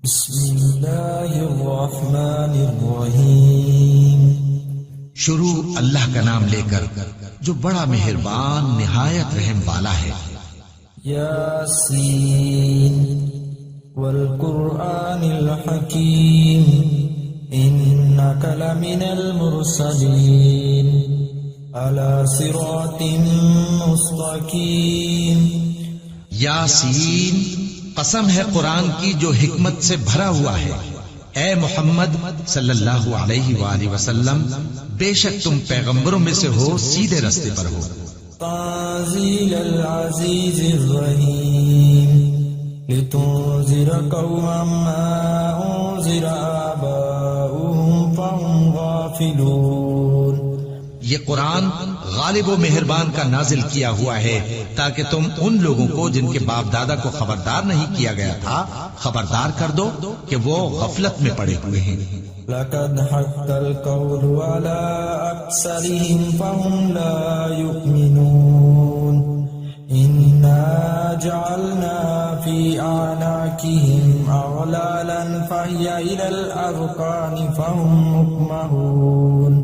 بسم اللہ الرحمن الرحیم۔ شروع اللہ کا نام لے کر جو بڑا مہربان نہایت رحم والا ہے۔ یاسین والقرآن الحکیم انک لمن المرسلین علی صراط مستقیم۔ یاسین، قسم ہے قرآن کی جو حکمت سے بھرا ہوا ہے۔ اے محمد صلی اللہ علیہ وآلہ وسلم، بے شک تم پیغمبروں میں سے ہو، سیدھے رستے پر ہو۔ تنزیل العزیز الرحیم لتنذر قوما ما انذر آباؤهم فهم غافلون۔ یہ قرآن غالب و مہربان کا نازل کیا ہوا ہے تاکہ تم ان لوگوں کو جن کے باپ دادا کو خبردار نہیں کیا گیا تھا خبردار کر دو کہ وہ غفلت میں پڑے ہوئے ہیں۔ لقد حق القول على أكثرهم فهم لا يؤمنون إنا جعلنا في أعناقهم أغلالا فهي إلى الأذقان فهم مقمحون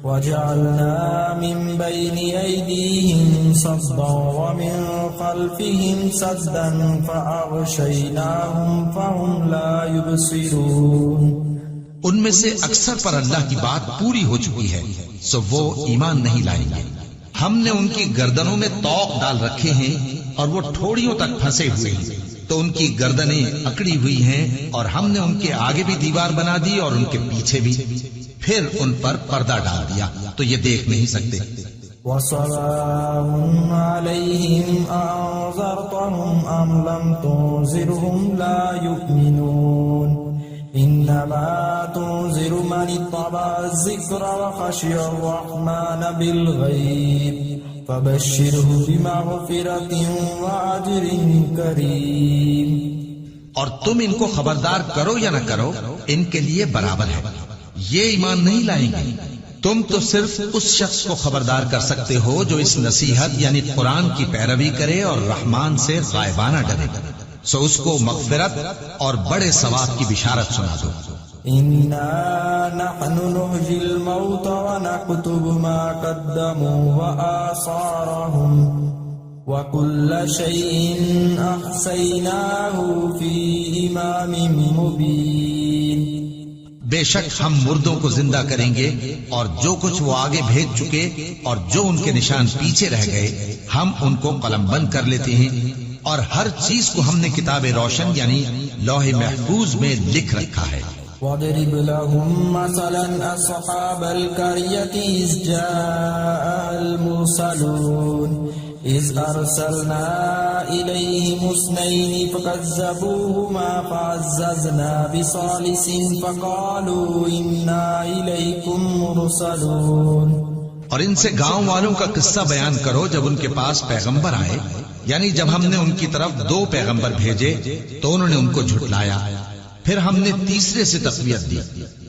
وجعلنا من بين أيديهم صدا ومن خلفهم سدا فأغشيناهم فهم لا يبصرون۔ ان میں سے اکثر پر اللہ کی بات پوری ہو چکی ہے سو وہ ایمان نہیں لائیں گے۔ ہم نے ان کی گردنوں میں طوق ڈال رکھے ہیں اور وہ ٹھوڑیوں تک پھنسے ہوئے ہیں تو ان کی گردنیں اکڑی ہوئی ہیں، اور ہم نے ان کے آگے بھی دیوار بنا دی اور ان کے پیچھے بھی، پھر ان پر پردہ ڈال دیا تو یہ دیکھ نہیں سکتے۔ وَسَلَامٌ عَلَيْهِمْ أَنذَرْتَهُمْ أَمْ لَمْ تُنذِرْهُمْ لَا يُؤْمِنُونَ إِنَّمَا تُنذِرُ مَنِ اتَّبَعَ الذِّكْرَ وَخَشِيَ الرَّحْمَنَ بِالْغَيْبِ فَبَشِّرْهُ بِمَغْفِرَةٍ وَأَجْرٍ كَرِيمٍ۔ اور تم ان کو خبردار کرو یا نہ کرو، ان کے لیے برابر ہے، یہ ایمان نہیں لائیں گے۔ تم تو صرف اس شخص کو خبردار کر سکتے ہو جو اس نصیحت یعنی قرآن کی پیروی کرے اور رحمان سے غائبانہ ڈرے، سو اس کو مغفرت اور بڑے ثواب کی بشارت سنا دو۔ إِنَّا نَحْنُ نُحْيِي الْمَوْتَ وَنَكْتُبُ مَا قَدَّمُوا وَآثَارَهُمْ وَكُلَّ شَيْءٍ أَحْصَيْنَاهُ فِي إِمَامٍ مُبِينٍ۔ بے شک ہم مردوں کو زندہ کریں گے اور جو کچھ وہ آگے بھیج چکے اور جو ان کے نشان پیچھے رہ گئے ہم ان کو قلم بند کر لیتے ہیں، اور ہر چیز کو ہم نے کتاب روشن یعنی لوح محفوظ میں لکھ رکھا ہے۔ وَاضْرِبْ لَهُمْ مَثَلًا أَصْحَابَ الْقَرْيَةِ إِذْ جَاءَ الْمُرْسَلُونَ إِذْ أَرْسَلْنَا إِلَيْهِمُ اثْنَيْنِ فَكَذَّبُوهُمَا فَعَزَّزْنَا بِثَالِثٍ فَقَالُوا إِنَّا إِلَيْكُمْ مُرْسَلُونَ۔ اور ان سے گاؤں والوں کا قصہ بیان کرو جب ان کے پاس پیغمبر آئے، یعنی جب ہم نے ان کی طرف 2 پیغمبر بھیجے تو انہوں نے ان کو جھٹلایا، پھر ہم نے تیسرے سے تقویت دی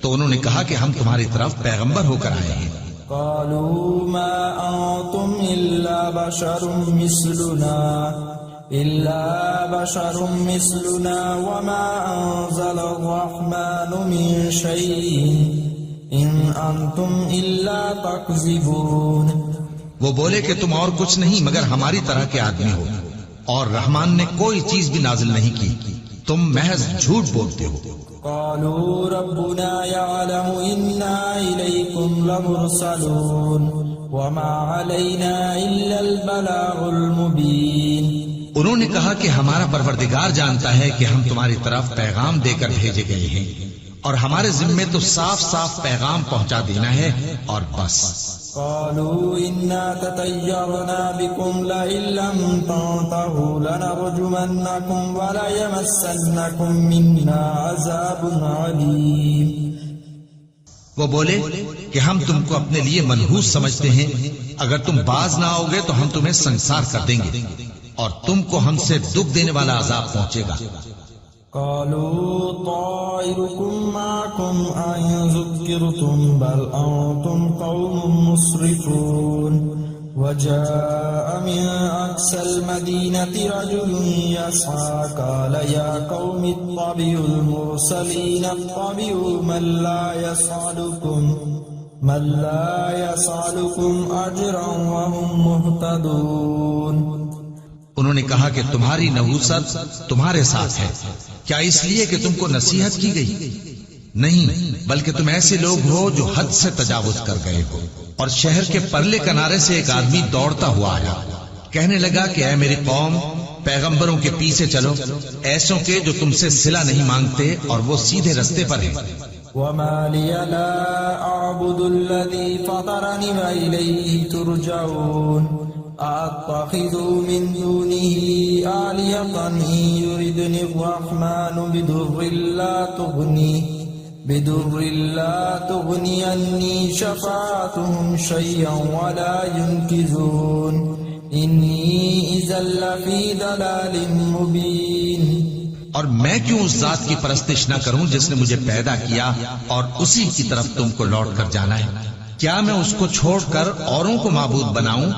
تو انہوں نے کہا کہ ہم تمہاری طرف پیغمبر ہو کر آئے ہیں۔ قالوا ما أنتم إلا بشر مثلنا وما أنزل الرحمن من شيء إن أنتم إلا تكذبون۔ وہ بولے کہ تم اور کچھ نہیں مگر ہماری طرح کے آدمی ہو، اور رحمان نے کوئی چیز بھی نازل نہیں کی، تم محض جھوٹ بولتے ہو۔ قالوا ربنا يعلم إنا إليكم لمرسلون وما علينا إلا البلاغ المبين۔ انہوں نے کہا کہ ہمارا پروردگار جانتا ہے کہ ہم تمہاری طرف پیغام دے کر بھیجے گئے ہیں، اور ہمارے ذمے تو صاف صاف پیغام پہنچا دینا ہے اور بس۔ قالوا إنا تطيرنا بكم لئن لم تنتهوا لنرجمنكم وليمسنكم منا عذاب عليم۔ وہ بولے کہ ہم تم کو اپنے لیے منحوس سمجھتے ہیں، اگر تم باز نہ آؤ گے تو ہم تمہیں سنسار کر دیں گے اور تم کو ہم سے دکھ دینے والا عذاب پہنچے گا۔ قالوا طائركم معكم أئن ذكرتم بل أنتم قوم مسرفون وجاء من أقصى المدينة رجل يسعى قال يا قوم اتبعوا المرسلين اتبعوا من لا يسألكم أجرا وهم مهتدون. انہوں نے کہا کہ تمہاری نحوست تمہارے ساتھ ہے، کیا اس لیے کہ تم کو نصیحت کی گئی؟ نہیں، بلکہ تم ایسے لوگ ہو جو حد سے تجاوز کر گئے ہو. اور شہر کے پرلے کنارے سے ایک آدمی دوڑتا ہوا آیا، کہنے لگا کہ اے میری قوم، پیغمبروں کے پیچھے چلو، ایسوں کے جو تم سے صلہ نہیں مانگتے اور وہ سیدھے رستے پر ہیں. وما لي لا أعبد الذي فطرني وإليه ترجعون. أتخذ من دونه آلهة إن يردني الرحمن بدر لا تغني عني شفاعتهم شيئا ولا ينقذون. إني إذا لفي ضلال مبين. اور میں کیوں اس ذات کی پرستش نہ کروں جس نے مجھے پیدا کیا اور اسی کی طرف تم کو لوٹ کر جانا ہے؟ کیا میں اس کو چھوڑ کر اوروں کو معبود بناؤں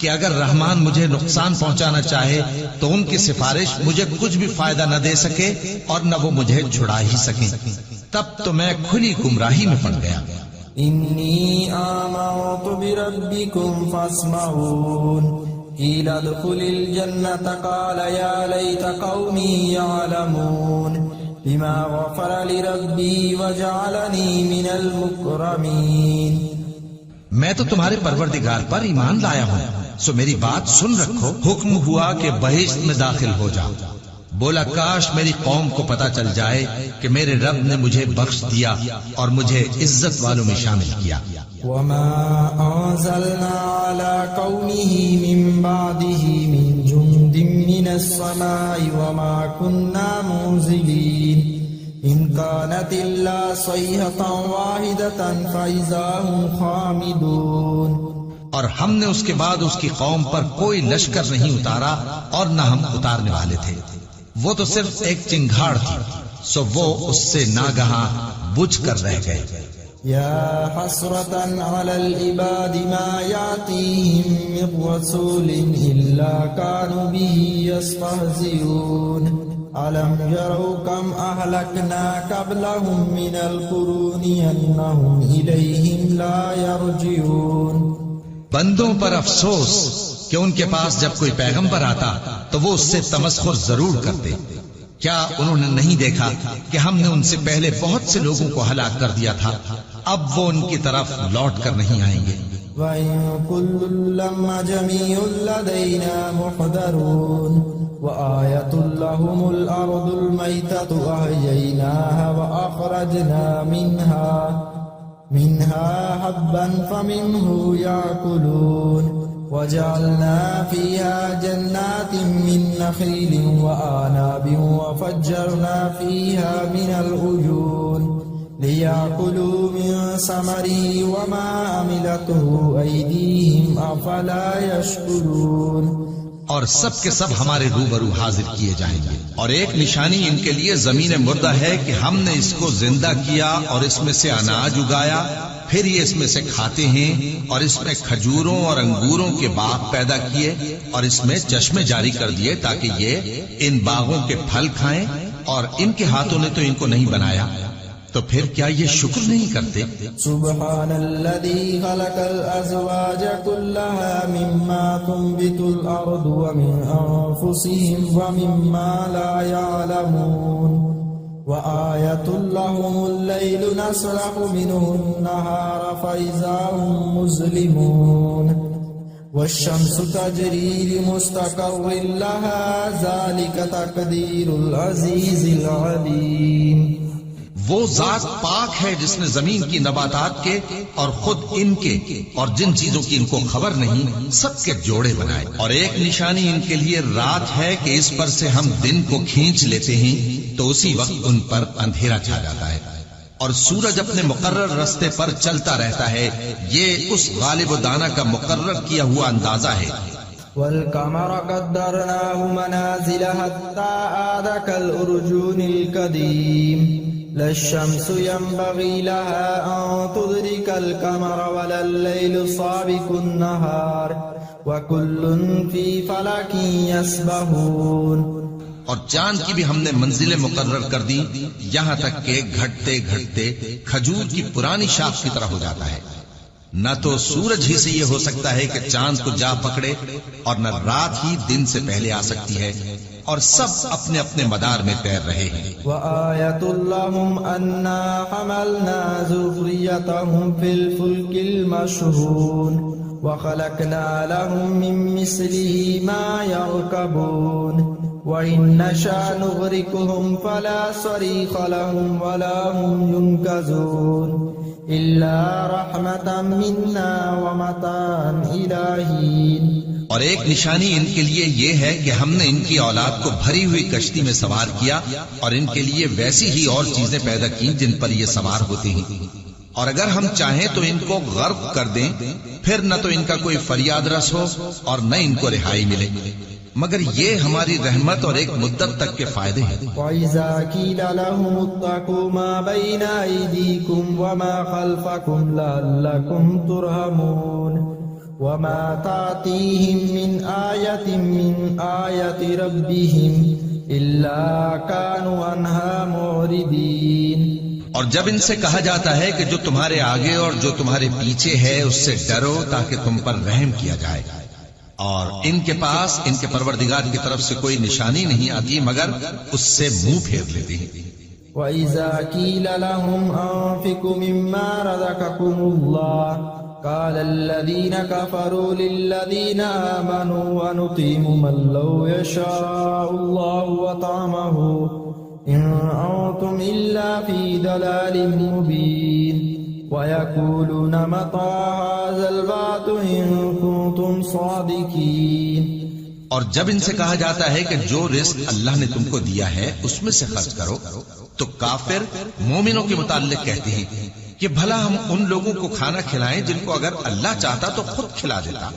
کہ اگر رحمان مجھے نقصان پہنچانا چاہے تو ان کی سفارش مجھے کچھ بھی فائدہ نہ دے سکے اور نہ وہ مجھے چھڑا ہی سکیں؟ تب تو میں کھلی گمراہی میں پڑ گیا. انی آمنت بربکم فاسمعون. قیل ادخل الجنة قال یا لیت قومی یعلمون بما غفر لربی وجعلنی من المکرمین. میں تو تمہارے پروردگار پر ایمان لایا ہوں، سو میری بات سن رکھو. حکم ہوا کہ بہشت میں داخل ہو جاؤ. بولا کاش میری قوم کو پتا چل جائے کہ میرے رب نے مجھے بخش دیا اور مجھے عزت والوں میں شامل کیا. وما أنزلنا على قومه من بعده من جند من السماء وما كنا منزلين إن كانت إلا صيحة واحدة فإذا هم خامدون. اور ہم نے اس کے بعد اس کی قوم پر کوئی لشکر نہیں اتارا اور نہ ہم اتارنے والے تھے، وہ تو صرف ایک چنگھاڑ تھی، سو وہ اس سے ناگہاں بجھ کر رہ گئے. يا حسرة على العباد ما يأتيهم من رسول إلا كانوا به يستهزئون. ألم يروا كم أهلكنا قبلهم من القرون أنهم إليهم لا يرجعون. بندوں پر افسوس کہ ان کے پاس جب کوئی پیغمبر آتا تو وہ اس سے تمسخر ضرور کرتے. کیا انہوں نے نہیں دیکھا کہ ہم نے ان سے پہلے بہت سے لوگوں کو ہلاک کر دیا تھا، اب وہ ان کی طرف لوٹ کر نہیں آئیں گے. وَإِن كُلٌّ لَّمَّا جَمِيعٌ لَّدَيْنَا مُحْضَرُونَ. وَآيَةٌ لَّهُمُ الْأَرْضُ الْمَيْتَةُ أَحْيَيْنَاهَا وَأَخْرَجْنَا منها حبا فمنه يأكلون. وجعلنا فيها جنات من نخيل وأعناب وفجرنا فيها من العيون ليأكلوا من ثمره وما عملته أيديهم أفلا يشكرون. اور سب کے سب ہمارے روبرو حاضر کیے جائیں گے. اور ایک نشانی ان کے لیے زمین مردہ ہے کہ ہم نے اس کو زندہ کیا اور اس میں سے اناج اگایا، پھر یہ اس میں سے کھاتے ہیں، اور اس میں کھجوروں اور انگوروں کے باغ پیدا کیے اور اس میں چشمے جاری کر دیے تاکہ یہ ان باغوں کے پھل کھائیں، اور ان کے ہاتھوں نے تو ان کو نہیں بنایا، تو پھر کیا یہ شکر نہیں کرتے؟ سبحان الذي خلق الأزواج كلها مما تنبت الأرض ومن أنفسهم ومما لا يعلمون. وآية لهم الليل نسلخ منه النهار فإذا هم مظلمون. والشمس تجري لمستقر لها ذلك تقدير العزيز العليم. وہ ذات پاک ہے جس نے زمین کی نباتات کے اور خود ان کے اور جن چیزوں کی ان کو خبر نہیں سب کے جوڑے بنائے. اور ایک نشانی ان کے لیے رات ہے کہ اس پر سے ہم دن کو کھینچ لیتے ہیں تو اسی وقت ان پر اندھیرا چھا جاتا ہے، اور سورج اپنے مقرر رستے پر چلتا رہتا ہے. یہ اس غالب و دانا کا مقرر کیا ہوا اندازہ ہے. والقمر قدرناه منازل حتى عاد كالأرجون القديم. لا الشمس ينبغي لها أن تدرك القمر ولا الليل سابق النهار وَكُلٌّ فِي فَلَكٍ يَسْبَحُونَ اور چاند کی بھی ہم نے منزلیں مقرر کر دی یہاں تک کہ گھٹتے گھٹتے کھجور کی پرانی شاخ کی طرح ہو جاتا ہے. نہ تو سورج ہی سے یہ ہو سکتا ہے کہ چاند کو جا پکڑے اور نہ رات ہی دن سے پہلے آ سکتی ہے، اور سب اپنے اپنے مدار میں تیر رہے ہیں. وَآيَةٌ لَّهُمْ أَنَّا حَمَلْنَا ذُرِّيَّتَهُمْ فِي الْفُلْكِ الْمَشْحُونِ وَخَلَقْنَا لَهُم مِّن مِّثْلِهِ مَا يَرْكَبُونَ وَإِن نَّشَأْ نُغْرِقْهُمْ فَلَا صَرِيخَ لَهُمْ وَلَا هُمْ يُنقَذُونَ إِلَّا رَحْمَةً مِنَّا وَمَتَاعًا إِلَىٰ حِينٍ. اور ایک نشانی ان کے لیے یہ ہے کہ ہم نے ان کی اولاد کو بھری ہوئی کشتی میں سوار کیا اور ان کے لیے ویسی ہی اور چیزیں پیدا کی جن پر یہ سوار ہوتے ہیں، اور اگر ہم چاہیں تو ان کو غرق کر دیں، پھر نہ تو ان کا کوئی فریاد رس ہو اور نہ ان کو رہائی ملے، مگر یہ ہماری رحمت اور ایک مدت تک کے فائدے ہیں. وَإِذَا قِيلَ لَهُمُ اتَّقُوا مَا بَيْنَ أَيْدِيكُمْ وَمَا خَلْفَكُمْ لَعَلَّكُمْ تُرْحَمُونَ وَمَا تَأْتِيهِمْ مِنْ آيَةٍ مِّنْ آيَاتِ رَبِّهِمْ إِلَّا كَانُوا عَنْهَا مُعْرِضِينَ. اور جب ان سے کہا جاتا ہے کہ جو تمہارے آگے اور جو تمہارے پیچھے ہے اس سے ڈرو تاکہ تم پر رحم کیا جائے، اور ان کے پاس ان کے پروردگار کی طرف سے کوئی نشانی نہیں آتی مگر اس سے منہ پھیر لیتے ہیں. وَإِذَا قِيلَ لَهُمْ أَنفِقُوا مِمَّا رَزَقَكُمُ اللَّهُ قَالَ الَّذِينَ كَفَرُوا لِلَّذِينَ آمَنُوا وَنُطْعِمُ مَن لَّوْ يَشَاءُ اللَّهُ وَطَعَمَهُ إِنْ أَنتُمْ إِلَّا فِي ضَلَالٍ مُّبِينٍ. وَيَقُولُونَ مَتَىٰ هَٰذَا الْوَعْدُ إِن كُنتُمْ صَادِقِينَ. اور جب ان سے کہا جاتا ہے کہ جو رزق اللہ نے تم کو دیا ہے اس میں سے خرچ کرو، تو کافر مومنوں کے متعلق کہتے ہیں کہ بھلا ہم ان لوگوں کو کھانا کھلائیں جن کو اگر اللہ چاہتا تو خود کھلا دیتا.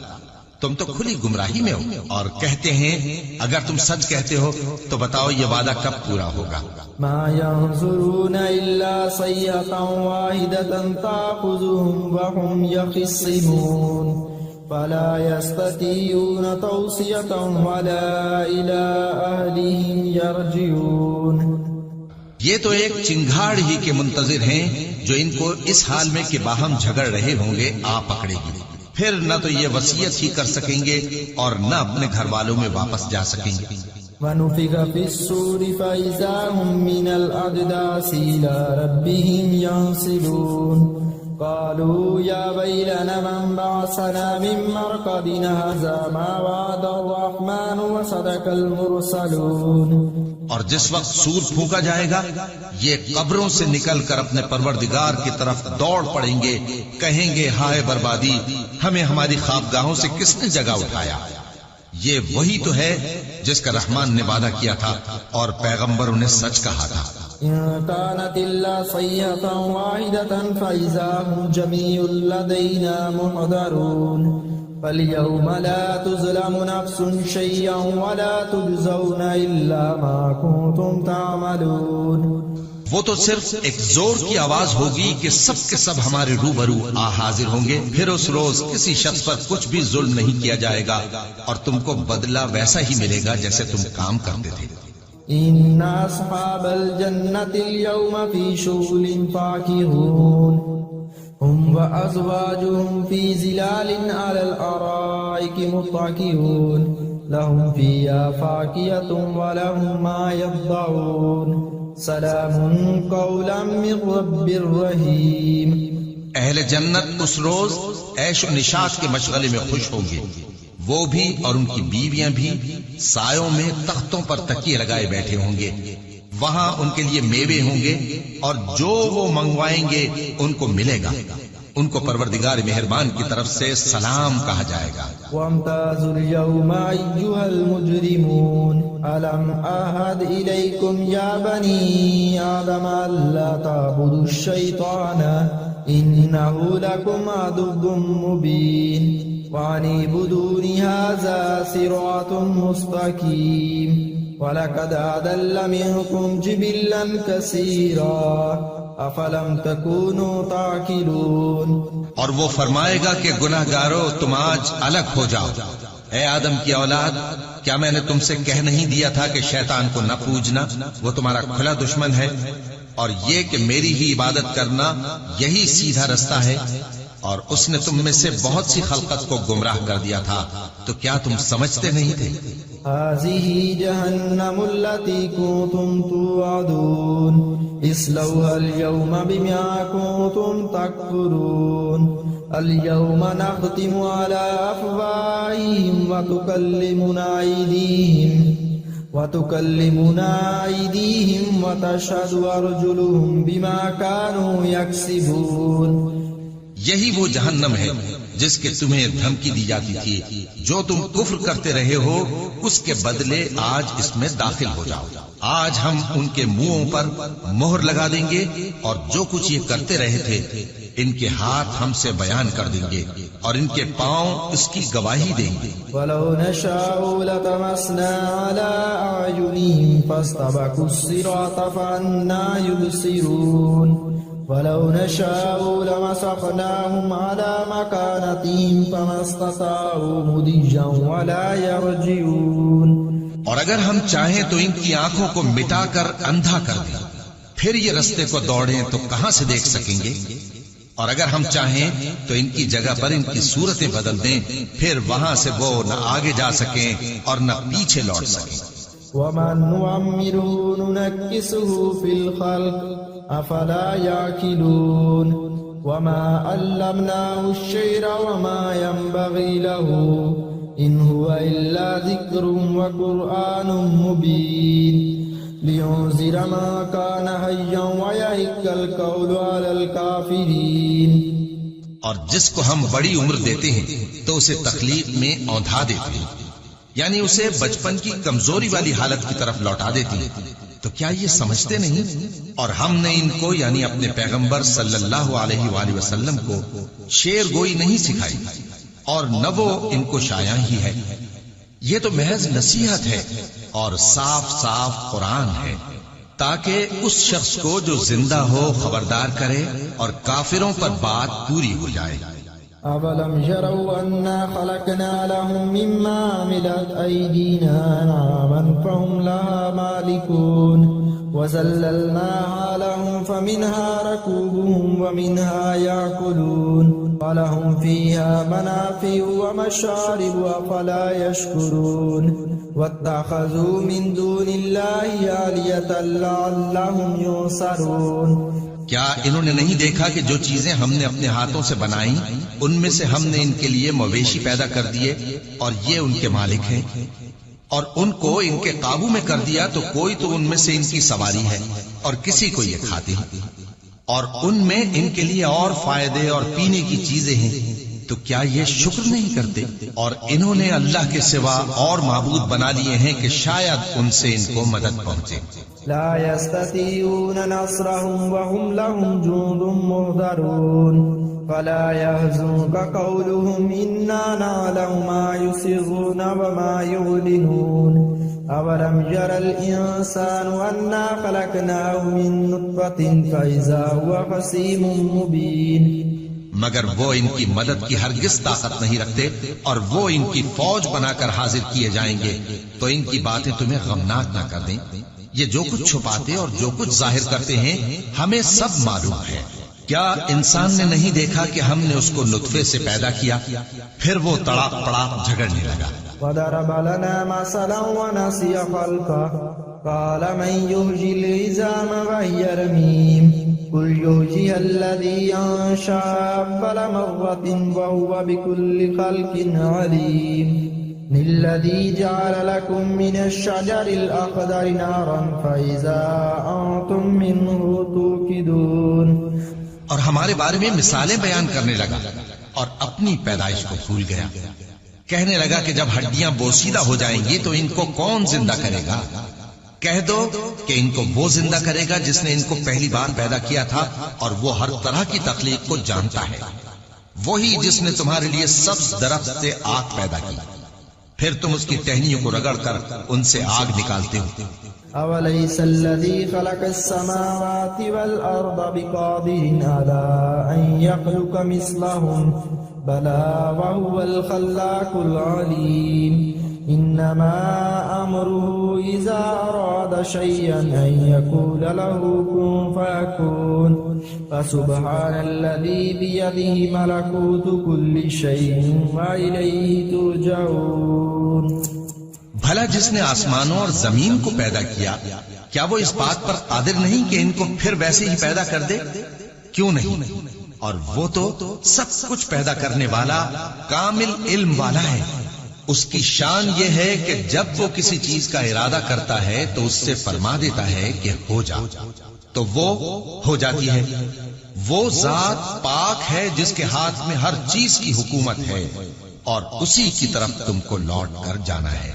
تم تو کھلی گمراہی میں ہو. اور کہتے ہیں اگر تم سچ کہتے ہو تو بتاؤ یہ وعدہ کب پورا ہوگا. ما ينظرون إلا صيحة واحدة تأخذهم وهم يخصمون فلا يستطيعون توصية ولا إلى أهلهم يرجعون. یہ تو ایک چنگھاڑ ہی کے منتظر ہیں جو ان کو اس حال میں کہ باہم جھگڑ رہے ہوں گے آ پکڑے گی، پھر نہ تو یہ وصیت ہی کر سکیں گے اور نہ اپنے گھر والوں میں واپس جا سکیں گے. وَنُفِخَ فِي الصُّورِ فَإِذَا هُم مِّنَ الْأَجْدَاثِ إِلَىٰ رَبِّهِمْ يَنسِلُونَ قَالُوا يَا وَيْلَنَا مَن بَعَثَنَا مِن مَّرْقَدِنَا هَٰذَا مَا وَعَدَ الرَّحْمَٰنُ وَصَدَقَ الْمُرْسَلُونَ. اور جس وقت سور پھونکا جائے گا یہ قبروں سے نکل کر اپنے پروردگار کی طرف دوڑ پڑیں گے، کہیں گے ہائے بربادی، ہمیں ہماری خوابگاہوں سے کس نے جگہ اٹھایا. یہ وہی تو ہے جس کا رحمان نے وعدہ کیا تھا اور پیغمبروں نے سچ کہا تھا. إِن كَانَتْ إِلَّا صَيْحَةً وَاحِدَةً فَإِذَا هُمْ جَمِيعٌ لَّدَيْنَا مُحْضَرُونَ فَالْيَوْمَ لَا تُظْلَمُ نَفْسٌ شَيْئًا وَلَا تُجْزَوْنَ إِلَّا مَا كُنتُمْ تَعْمَلُونَ. وہ تو صرف ایک زور کی آواز ہوگی کہ سب کے سب ہمارے روبرو آ حاضر ہوں گے، پھر اس روز کسی شخص پر کچھ بھی ظلم نہیں کیا جائے گا اور تم کو بدلہ ویسا ہی ملے گا جیسے تم کام کرتے تھے. إِنَّ أَصْحَابَ الْجَنَّةِ الْيَوْمَ فِي شُغُلٍ فَاكِهُونَ هُمْ وَأَزْوَاجُهُمْ فِي ظِلَالٍ عَلَى الْأَرَائِكِ مُتَّكِئُونَ لَهُمْ فِيهَا فَاكِهَةٌ وَلَهُم مَّا يَدَّعُونَ سلام قولا من رب الرحیم. اہل جنت اس روز عیش و نشاط کے مشغلے میں خوش ہوں گے، وہ بھی اور ان کی بیویاں بھی سایوں میں تختوں پر تکیے لگائے بیٹھے ہوں گے. وہاں ان کے لیے میوے ہوں گے اور جو وہ منگوائیں گے ان کو ملے گا. ان کو پروردگار مہربان کی طرف سے سلام کہا جائے گا. وَامْتَازُوا الْيَوْمَ أَيُّهَا الْمُجْرِمُونَ أَلَمْ أَعْهَدْ إِلَيْكُمْ يَا بَنِي آدَمَ أَلَّا تَعْبُدُوا الشَّيْطَانَ إِنَّهُ لَكُمْ عَدُوٌّ مُّبِينٌ وَأَنِ اعْبُدُونِ هَٰذَا صِرَاطٌ مُّسْتَقِيمٌ. وَلَقَدْ أَضَلَّ مِنكُمْ جِبِلًّا كَثِيرًا أَفَلَمْ تَكُونُوا تَعْقِلُونَ، اور وہ فرمائے گا کہ گناہ گارو تم آج الگ ہو جاؤ۔ اے آدم کی اولاد، کیا میں نے تم سے کہہ نہیں دیا تھا کہ شیطان کو نہ پوجنا، وہ تمہارا کھلا دشمن ہے، اور یہ کہ میری ہی عبادت کرنا یہی سیدھا رستہ ہے، اور اس نے تم میں سے بہت سی خلقت کو گمراہ کر دیا تھا، تو کیا تم سمجھتے نہیں تھے؟ هذه جهنم التي كنتم توعدون اصلوها اليوم بما كنتم تكفرون اليوم نختم على أفواههم وتكلمنا أيديهم وتشهد أرجلهم بما كانوا يكسبون۔ یہی وہ جہنم ہے جس کے تمہیں دھمکی دی جاتی تھی، جو تم کفر کرتے رہے ہو اس کے بدلے آج اس میں داخل ہو جاؤ۔ آج ہم ان کے منہوں پر مہر لگا دیں گے، اور جو کچھ یہ کرتے رہے تھے ان کے ہاتھ ہم سے بیان کر دیں گے، اور ان کے پاؤں اس کی گواہی دیں گے۔ وَلَوْ نَشَاءُ لَطَمَسْنَا عَلَىٰ أَعْيُنِهِمْ فَاسْتَبَقُوا الصِّرَاطَ فَأَنَّىٰ يُبْصِرُونَ وَلَوْ نَشَاءُ لَمَسَخْنَاهُمْ عَلَىٰ مَكَانَتِهِمْ فَمَا اسْتَطَاعُوا مُضِيًّا وَلَا يَرْجِعُونَ۔ اور اگر ہم چاہیں تو ان کی آنکھوں کو مٹا کر اندھا کر دیں، پھر یہ رستے کو دوڑیں تو کہاں سے دیکھ سکیں گے؟ اور اگر ہم چاہیں تو ان کی جگہ پر ان کی صورتیں بدل دیں، پھر وہاں سے وہ نہ آگے جا سکیں اور نہ پیچھے لوٹ سکیں۔ وَمَن نُعَمِّرْهُ نُنَكِّسْهُ فِي الْخَلْقِ أَفَلَا يَعْقِلُونَ وَمَا عَلَّمْنَاهُ الشِّعْرَ وَمَا يَنبَغِي لَهُ إِنْ هُوَ إِلَّا ذِكْرٌ وَقُرْآنٌ مُبِينٌ لِيُنذِرَ مَن كَانَ حَيًّا وَيَحِقَّ الْقَوْلُ عَلَى الْكَافِرِينَ۔ اور جس کو ہم بڑی عمر دیتے ہیں تو اسے تخلیق میں اوندھا دیتے ہیں، یعنی اسے بچپن کی کمزوری والی حالت کی طرف لوٹا دیتی ہے۔ تو کیا یہ سمجھتے نہیں؟ اور ہم نے ان کو یعنی اپنے پیغمبر صلی اللہ علیہ وآلہ وسلم کو شعر گوئی نہیں سکھائی، اور نہ وہ ان کو شایع ہی ہے، یہ تو محض نصیحت ہے اور صاف صاف قرآن ہے، تاکہ اس شخص کو جو زندہ ہو خبردار کرے اور کافروں پر بات پوری ہو جائے۔ أَوَلَمْ يَرَوْا أَنَّا خَلَقْنَا لَهُم مِّمَّا عَمِلَتْ أَيْدِينَا أَنْعَامًا فَهُمْ لَهَا مَالِكُونَ وَذَلَّلْنَاهَا لَهُمْ فَمِنْهَا رَكُوبُهُمْ وَمِنْهَا يَأْكُلُونَ وَلَهُمْ فِيهَا مَنَافِعُ وَمَشَارِبُ أَفَلَا يَشْكُرُونَ وَاتَّخَذُوا مِن دُونِ اللَّهِ آلِهَةً لَّعَلَّهُمْ يُنصَرُونَ۔ کیا انہوں نے نہیں دیکھا کہ جو چیزیں ہم نے اپنے ہاتھوں سے بنائیں ان میں سے ہم نے ان کے لیے مویشی پیدا کر دیے، اور یہ ان کے مالک ہیں، اور ان کو ان کے قابو میں کر دیا تو کوئی تو ان میں سے ان کی سواری ہے اور کسی کو یہ کھاتے ہیں، اور ان میں ان کے لیے اور فائدے اور پینے کی چیزیں ہیں، تو کیا یہ شکر نہیں کرتے؟ اور انہوں نے اللہ کے سوا اور معبود بنا لیے ہیں کہ شاید ان سے ان کو مدد پہنچے۔ لا يستطيعون نصرهم وهم لهم جند مهدرون فلا يحزنك قولهم إنا نعلم ما يسرون وما يعلنون أولم ير الإنسان أنا خلقناه من نطفة فإذا هو خصيم مبين۔ مگر وہ ان کی مدد کی ہرگز طاقت نہیں رکھتے، اور وہ ان کی فوج بنا کر حاضر کیے جائیں گے تو ان کی باتیں تمہیں غمناک نہ کر دیں۔ یہ جو کچھ چھپاتے اور جو کچھ ظاہر کرتے ہیں ہمیں سب معلوم ہے۔ کیا انسان نے نہیں دیکھا کہ ہم نے اس کو نطفے سے پیدا کیا، پھر وہ تڑاپ تڑاپ جھگڑنے لگا۔ وَضَرَبَ لَنَا مَثَلًا وَنَسِيَ خَلْقَهُ قَالَ مَن يُحْيِي الْعِظَامَ وَهِيَ رَمِيمٌ قُلْ يُحْيِيهَا الَّذِي أَنشَأَهَا أَوَّلَ مَرَّةٍ وَهُوَ بِكُلِّ خَلْقٍ عَلِيمٌ الذي جعل لكم من الشجر الأخضر نارا فإذا أنتم منه توقدون۔ اور ہمارے بارے میں مثالیں بیان کرنے لگا اور اپنی پیدائش کو بھول گیا، کہنے لگا کہ جب ہڈیاں بوسیدہ ہو جائیں گی تو ان کو کون زندہ کرے گا؟ کہہ دو کہ ان کو وہ زندہ کرے گا جس نے ان کو پہلی بار پیدا کیا تھا، اور وہ ہر طرح کی تخلیق کو جانتا ہے، وہی جس نے تمہارے لیے سبز درخت سے آگ پیدا کی، پھر تم اس کی ٹہنیوں کو رگڑ کر ان سے آگ نکالتے ہو. أوليس الذي خلق السماوات والأرض بقادر على أن يخلق مثلهم بلى وهو الخلاق العليم إنما أمره إذا أراد شيئا أن يقول له كن فيكون فسبحان الذي بيده ملكوت كل شيء وإليه ترجعون. بھلا جس نے آسمانوں اور زمین کو پیدا کیا کیا وہ اس بات پر قادر نہیں کہ ان کو پھر ویسے ہی پیدا کر دے؟ کیوں نہیں؟ اور وہ تو سب کچھ پیدا کرنے والا کامل علم والا ہے. اس کی شان یہ ہے کہ جب وہ کسی چیز کا ارادہ کرتا ہے تو اس سے فرما دیتا ہے کہ ہو جا، تو وہ ہو جاتی ہے. وہ ذات پاک ہے جس کے ہاتھ میں ہر چیز کی حکومت ہے اور اسی کی طرف تم کو لوٹ کر جانا ہے.